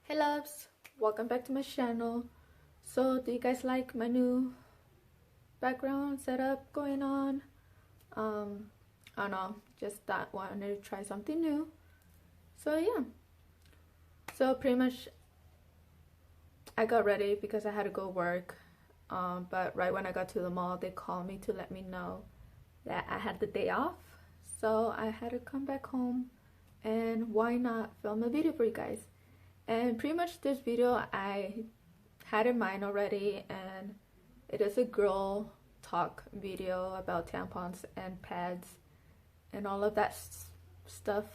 Hey loves, welcome back to my channel. So do you guys like my new background setup going on? I don't know, just that wanted to try something new. So yeah, so pretty much I got ready because I had to go work, but right when I got to the mall they called me to let me know that I had the day off, so I had to come back home and why not film a video for you guys. And pretty much this video I had in mind already, and it is a girl talk video about tampons and pads and all of that stuff.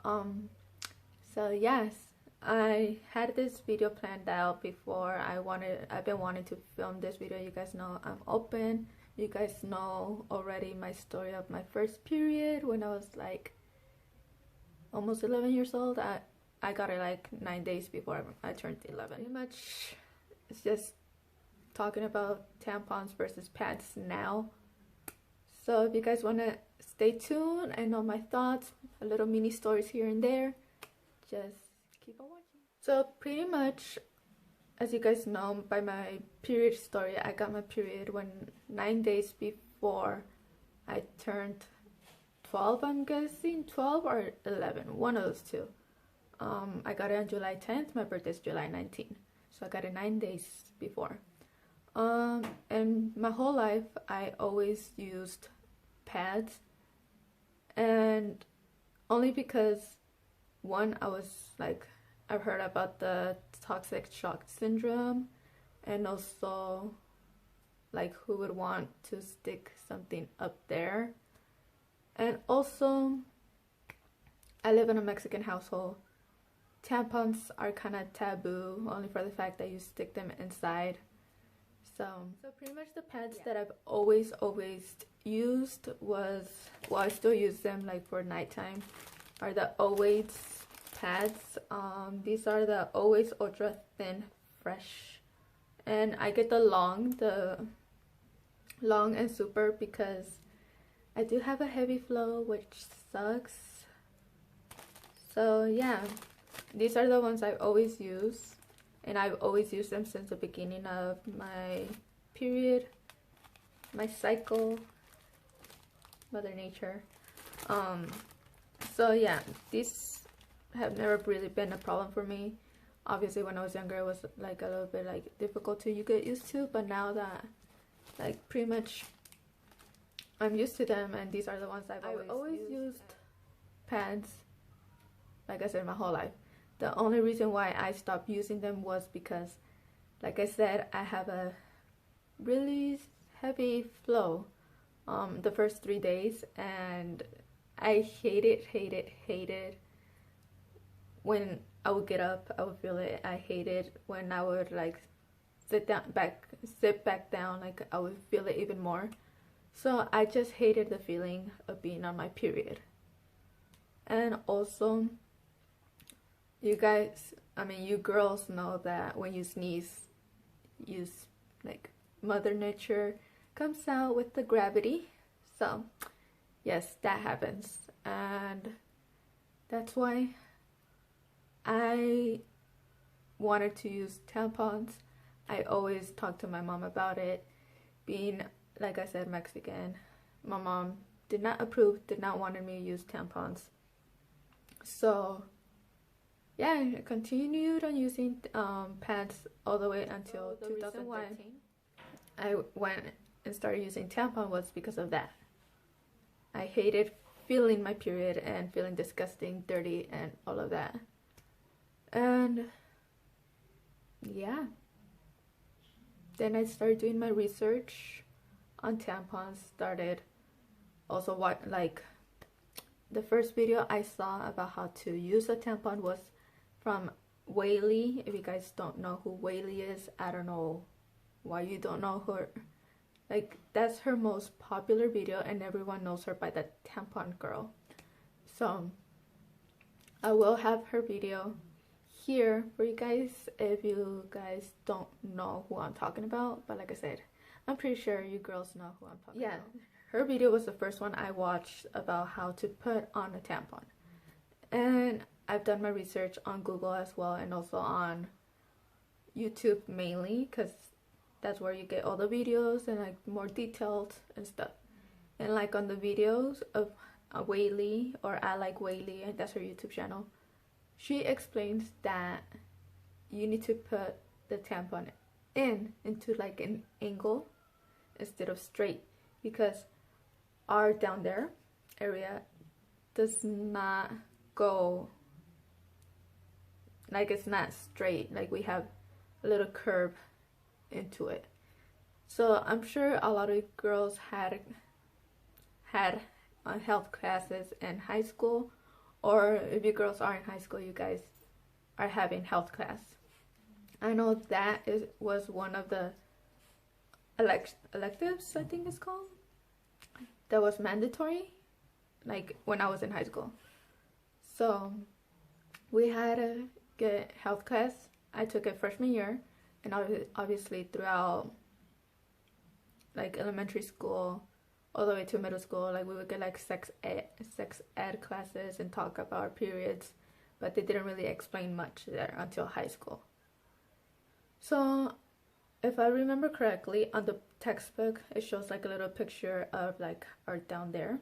So yes, I had this video planned out before. I've been wanting to film this video. You guys know I'm open. You guys know already my story of my first period when I was like almost 11 years old. I got it like 9 days before I turned 11. Pretty much it's just talking about tampons versus pads now. So if you guys want to stay tuned and know my thoughts, a little mini stories here and there, just keep on watching. So pretty much, as you guys know by my period story, I got my period when 9 days before I turned 12. I'm guessing 12 or 11, one of those two. I got it on July 10th. My birthday is July 19th, so I got it 9 days before. And my whole life I always used pads, and only because one, I was like, I've heard about the toxic shock syndrome, and also like who would want to stick something up there, and also I live in a Mexican household. Tampons are kind of taboo, only for the fact that you stick them inside. So pretty much the pads that I've always used was, well, I still use them like for nighttime, are the Always pads. These are the Always Ultra Thin Fresh, and I get the long and super because I do have a heavy flow, which sucks. So yeah, these are the ones I always use, and I've always used them since the beginning of my period, my cycle, Mother Nature. So yeah, these have never really been a problem for me. Obviously when I was younger it was like a little bit like difficult to get used to, but now that like pretty much I'm used to them, and these are the ones I've always used pads, like I said, my whole life. The only reason why I stopped using them was because, like I said, I have a really heavy flow the first 3 days, and I hated when I would get up, I would feel it. I hated when I would like sit back down, like I would feel it even more. So I just hated the feeling of being on my period. And also, you guys, I mean you girls know that when you sneeze, like Mother Nature comes out with the gravity. So yes, that happens, and that's why I wanted to use tampons. I always talk to my mom about it. Being, like I said, Mexican, my mom did not approve, did not want me to use tampons. So yeah, I continued on using pads all the way until 2013. I went and started using tampon was because of that. I hated feeling my period and feeling disgusting, dirty, and all of that. And yeah, then I started doing my research on tampons. Started also what, like, the first video I saw about how to use a tampon was from Whaley. If you guys don't know who Whaley is, I don't know why you don't know her. Like, that's her most popular video, and everyone knows her by the tampon girl. So I will have her video here for you guys if you guys don't know who I'm talking about. But like I said, I'm pretty sure you girls know who I'm talking about. Her video was the first one I watched about how to put on a tampon. And I've done my research on Google as well, and also on YouTube mainly, because that's where you get all the videos and like more detailed and stuff. And like on the videos of Whaley, or I Like Whaley, and that's her YouTube channel, she explains that you need to put the tampon into like an angle instead of straight, because our down there area does not go, like, it's not straight, like we have a little curve into it. So I'm sure a lot of girls had health classes in high school, or if you girls are in high school, you guys are having health class. I know that was one of the electives, I think it's called, that was mandatory, like when I was in high school. So we had to get health class. I took it freshman year, and obviously throughout like elementary school all the way to middle school, like we would get like sex ed classes and talk about our periods, but they didn't really explain much there until high school. So if I remember correctly, on the textbook it shows like a little picture of like our down there.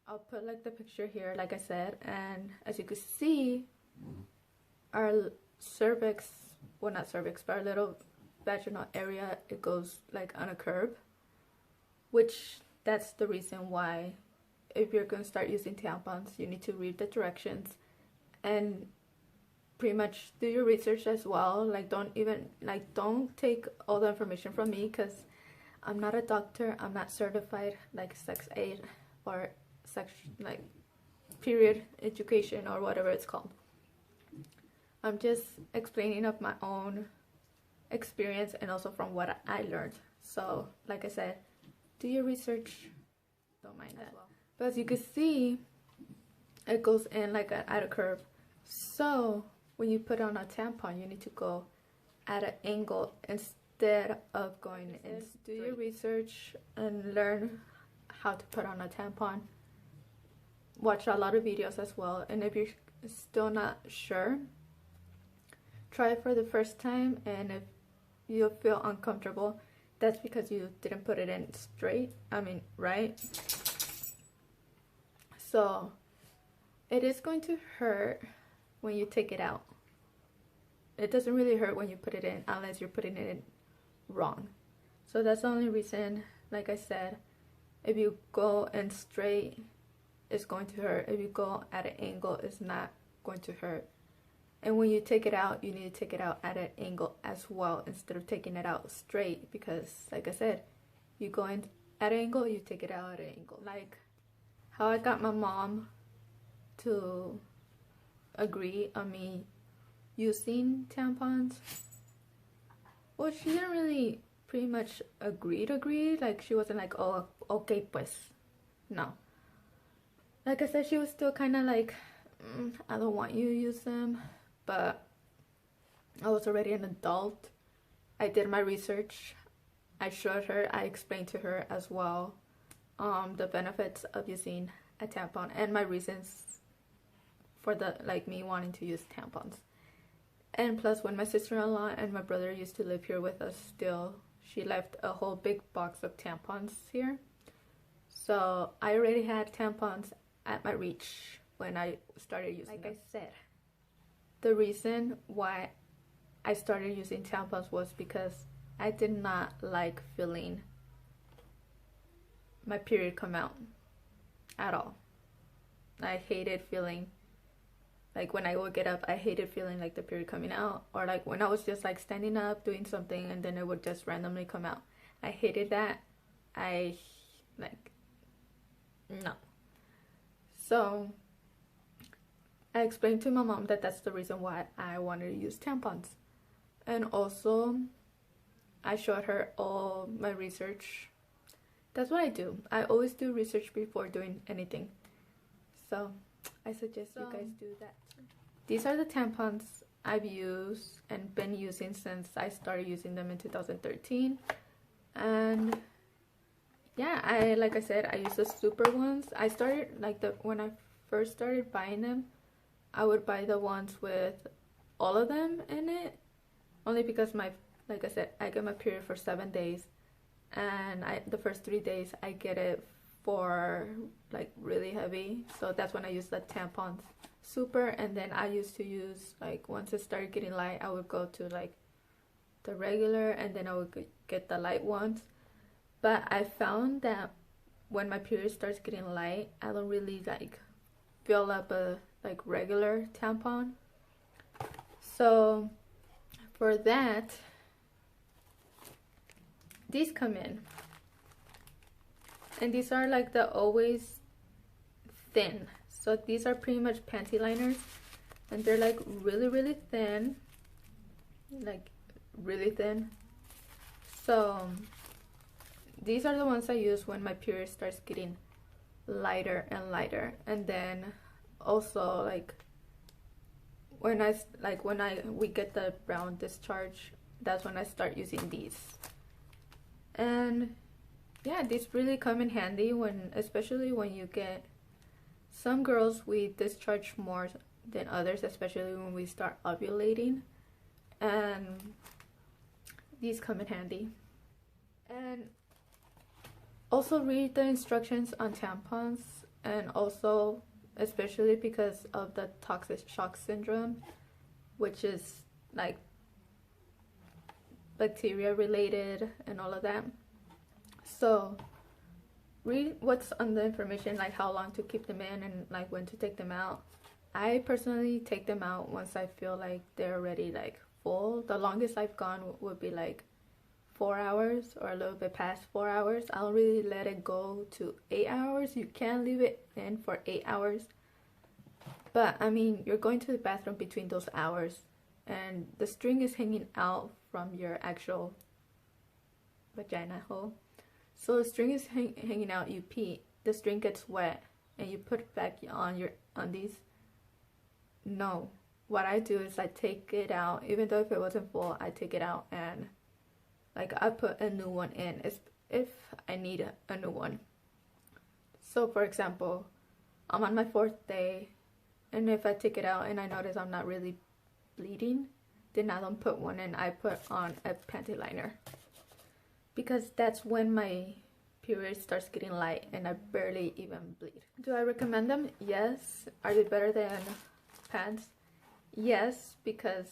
I'll put like the picture here, like I said, and as you can see, our cervix, well not cervix, but our little vaginal area, it goes like on a curve, which that's the reason why if you're going to start using tampons, you need to read the directions and pretty much do your research as well. Like don't take all the information from me, because I'm not a doctor, I'm not certified like sex aid or sex like period education or whatever it's called. I'm just explaining of my own experience and also from what I learned. So like I said, do your research, don't mind that. Well. But as you can see, it goes in like at a curve. So when you put on a tampon, you need to go at an angle instead of going in. Do your research and learn how to put on a tampon. Watch a lot of videos as well, and if you're still not sure, try it for the first time, and if you feel uncomfortable, that's because you didn't put it in straight, right? So it is going to hurt when you take it out. It doesn't really hurt when you put it in unless you're putting it in wrong. So that's the only reason. Like I said, if you go in straight, it's going to hurt. If you go at an angle, it's not going to hurt. And when you take it out, you need to take it out at an angle as well instead of taking it out straight, because like I said, you go in at an angle, you take it out at an angle. Like how I got my mom to agree on me using tampons. Well, she didn't really pretty much agree, like she wasn't like, oh, okay pues, no. Like I said, she was still kind of like, I don't want you to use them, but I was already an adult. I did my research. I showed her, I explained to her as well the benefits of using a tampon and my reasons for me wanting to use tampons. And plus, when my sister-in-law and my brother used to live here with us still, she left a whole big box of tampons here. So I already had tampons at my reach when I started using them. Like I said, the reason why I started using tampons was because I did not like feeling my period come out at all. I hated feeling like when I would get up, I hated feeling like the period coming out, or like when I was just like standing up doing something and then it would just randomly come out. I hated that. No. So I explained to my mom that that's the reason why I wanted to use tampons. And also I showed her all my research. That's what I do. I always do research before doing anything. So I suggest you guys do that. These are the tampons I've used and been using since I started using them in 2013. And yeah, like I said, I use the super ones. I started when I first started buying them, I would buy the ones with all of them in it, only because like I said, I get my period for 7 days, and the first 3 days I get it for like really heavy, so that's when I use the Tampons Super. And then I used to use, like, once it started getting light, I would go to like the regular, and then I would get the light ones. But I found that when my period starts getting light, I don't really like fill up a like regular tampon. So for that, these come in, and these are like the Always Thin. So these are pretty much panty liners, and they're like really thin, like really thin. So these are the ones I use when my period starts getting lighter and lighter. And then also, like, when we get the brown discharge, that's when I start using these. And yeah, these really come in handy especially when you get, some girls, we discharge more than others, especially when we start ovulating, and these come in handy. And also read the instructions on tampons, and also especially because of the toxic shock syndrome, which is like bacteria related and all of that. So read what's on the information, like how long to keep them in and like when to take them out. I personally take them out once I feel like they're already like full. The longest I've gone would be like 4 hours or a little bit past 4 hours. I'll really let it go to 8 hours. You can leave it in for 8 hours, but I mean, you're going to the bathroom between those hours, and the string is hanging out from your actual vagina hole. So the string is hanging out, you pee, the string gets wet, and you put it back on your undies. No, what I do is I take it out, even though if it wasn't full, I take it out and like I put a new one in if I need a new one. So for example, I'm on my 4th day, and if I take it out and I notice I'm not really bleeding, then I don't put one in, I put on a panty liner. Because that's when my period starts getting light and I barely even bleed. Do I recommend them? Yes. Are they better than pads? Yes, because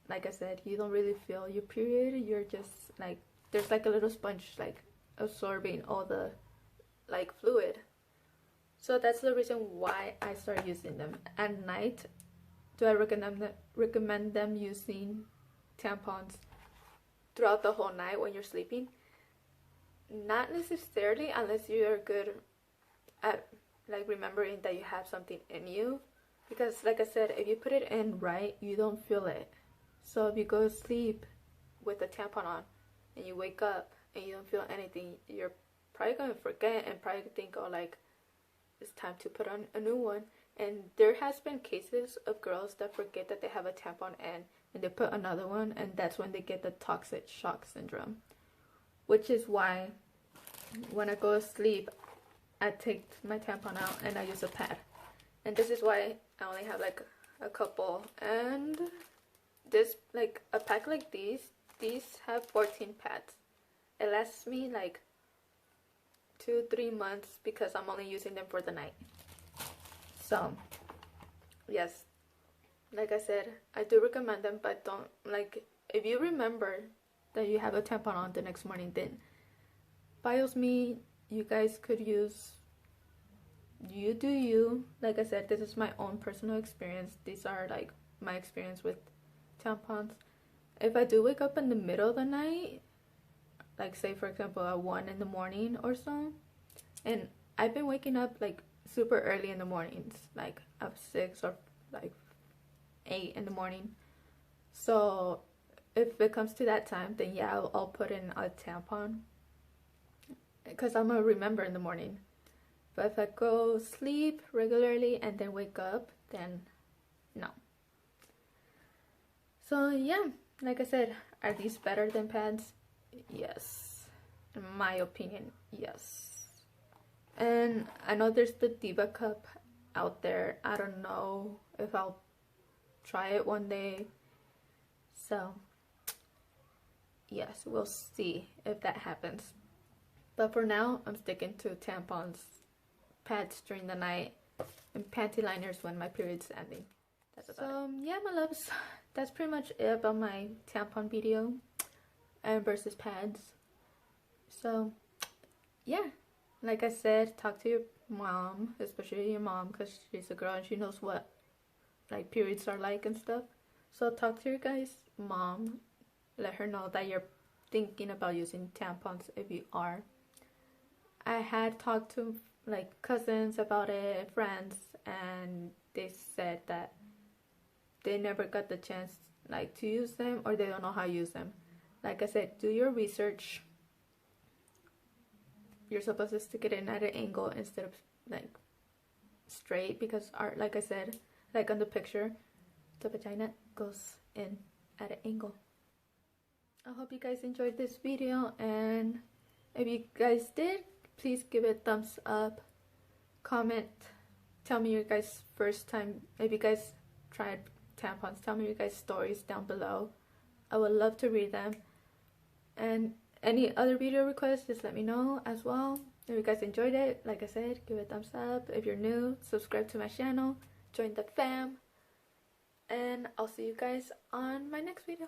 like I said, you don't really feel your period. You're just like, there's like a little sponge like absorbing all the like fluid. So that's the reason why I started using them at night. Do I recommend them using tampons throughout the whole night when you're sleeping? Not necessarily, unless you're good at like remembering that you have something in you. Because like I said, if you put it in right, you don't feel it. So if you go to sleep with a tampon on and you wake up and you don't feel anything, you're probably going to forget and probably think, oh, like, it's time to put on a new one. And there has been cases of girls that forget that they have a tampon in and they put another one, and that's when they get the toxic shock syndrome. Which is why when I go to sleep, I take my tampon out and I use a pad. And this is why I only have like a couple. And this, like a pack like these have 14 pads. It lasts me like 2-3 months because I'm only using them for the night. So yes, like I said, I do recommend them, but don't, like, if you remember that you have a tampon on the next morning, then by all means, you guys could use, you do you. Like I said, this is my own personal experience. These are like my experience with tampons. If I do wake up in the middle of the night, like say for example at 1 in the morning or so, and I've been waking up like super early in the mornings, like at 6 or like 8 in the morning. So if it comes to that time, then yeah, I'll put in a tampon because I'm gonna remember in the morning. But if I go sleep regularly and then wake up, then no. So yeah, like I said, are these better than pads? Yes, in my opinion, yes. And I know there's the Diva Cup out there. I don't know if I'll try it one day. So yes, we'll see if that happens. But for now, I'm sticking to tampons, pads during the night, and panty liners when my period's ending. That's about it. Yeah, my loves, that's pretty much it about my tampon video and versus pads. So yeah, like I said, talk to your mom, especially your mom, because she's a girl and she knows what like periods are like and stuff. So talk to your guys' mom, let her know that you're thinking about using tampons if you are. I had talked to like cousins about it, friends, and they said that they never got the chance like to use them, or they don't know how to use them. Like I said, do your research. You're supposed to stick it in at an angle instead of like straight, because like I said, like on the picture, the vagina goes in at an angle. I hope you guys enjoyed this video, and if you guys did, please give it a thumbs up, comment, tell me your guys' first time, if you guys tried tampons, tell me your guys' stories down below. I would love to read them. And any other video requests, just let me know as well. If you guys enjoyed it, like I said, give it a thumbs up. If you're new, subscribe to my channel, join the fam, and I'll see you guys on my next video.